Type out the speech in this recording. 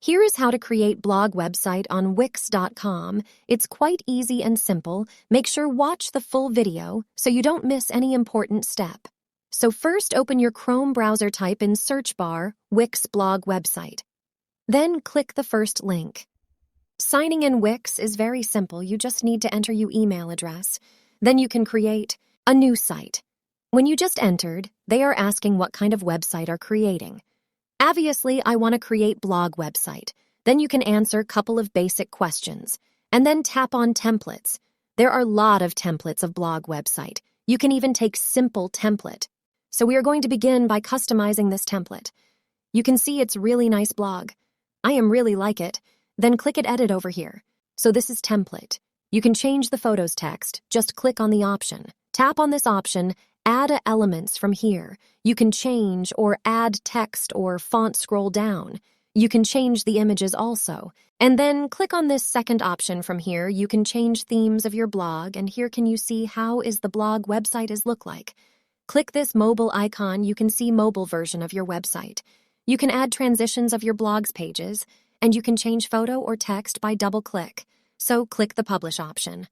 Here is how to create blog website on Wix.com. It's quite easy and simple. Make sure watch the full video so you don't miss any important step. So first open your Chrome browser, type in search bar Wix blog website. Then click the first link. Signing in Wix is very simple. You just need to enter your email address. Then you can create a new site. When you just entered, they are asking what kind of website are creating. Obviously, I want to create blog website. Then you can answer a couple of basic questions, and then tap on templates. There are a lot of templates of blog website. You can even take simple template. So we are going to begin by customizing this template. You can see it's really nice blog. I am really like it. Then click at edit over here. So this is template. You can change the photos text. Just click on the option. Tap on this option. Add elements from here. You can change or add text or font, scroll down. You can change the images also. And then click on this second option from here. You can change themes of your blog, and here can you see how is the blog website is look like. Click this mobile icon. You can see mobile version of your website. You can add transitions of your blog's pages, and you can change photo or text by double click. So click the publish option.